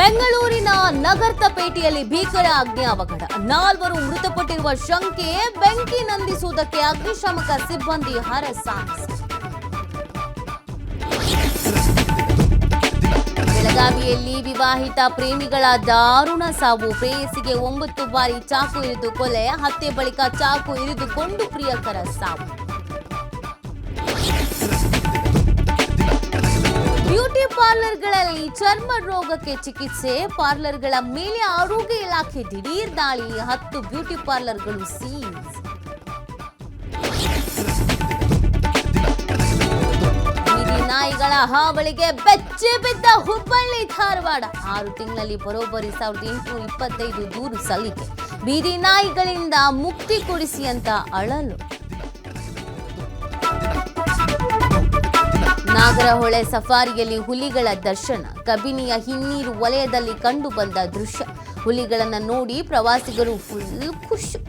ಬೆಂಗಳೂರಿನ ನಗರ್ತಪೇಟೆಯಲ್ಲಿ ಭೀಕರ ಅಗ್ನಿ ಅವಘಡ, 4 ಮೃತಪಟ್ಟಿರುವ ಶಂಕೆ. ಬೆಂಕಿ ನಂದಿಸುವುದಕ್ಕೆ ಅಗ್ನಿಶಾಮಕ ಸಿಬ್ಬಂದಿ ಹರಸಾಹಸ. ಬೆಳಗಾವಿಯಲ್ಲಿ ವಿವಾಹಿತ ಪ್ರೇಮಿಗಳ ದಾರುಣ ಸಾವು. ಪ್ರೇಯಸಿಗೆ 9 ಬಾರಿ ಚಾಕು ಇರಿದು ಕೊಲೆ, ಹತ್ಯೆ ಬಳಿಕ ಚಾಕು ಇರಿದುಕೊಂಡು ಪ್ರಿಯಕರ ಸಾವು. ಬ್ಯೂಟಿ ಪಾರ್ಲರ್ಗಳಲ್ಲಿ ಚರ್ಮ ರೋಗಕ್ಕೆ ಚಿಕಿತ್ಸೆ. ಪಾರ್ಲರ್ಗಳ ಮೇಲೆ ಆರೋಗ್ಯ ಇಲಾಖೆ ದಿಢೀರ್ ದಾಳಿ, 10 ಬ್ಯೂಟಿ ಪಾರ್ಲರ್ಗಳು ಸೀಸ್. ಬೀದಿ ನಾಯಿಗಳ ಹಾವಳಿಗೆ ಬೆಚ್ಚಿ ಬಿದ್ದ ಹುಬ್ಬಳ್ಳಿ ಧಾರವಾಡ. 6 ತಿಂಗಳಲ್ಲಿ ಬರೋಬ್ಬರಿ 1825 ದೂರು ಸಲ್ಲಿಕೆ. ಬೀದಿ ನಾಯಿಗಳಿಂದ ಮುಕ್ತಿ ಕೊಡಿಸಿ ಅಂತ ಅಳಲು. ನಾಗರಹೊಳೆ ಸಫಾರಿಯಲ್ಲಿ ಹುಲಿಗಳ ದರ್ಶನ. ಕಬಿನಿಯ ಹಿನ್ನೀರು ವಲಯದಲ್ಲಿ ಕಂಡು ಬಂದ ದೃಶ್ಯ. ಹುಲಿಗಳನ್ನು ನೋಡಿ ಪ್ರವಾಸಿಗರು ಫುಲ್ ಖುಷಿ.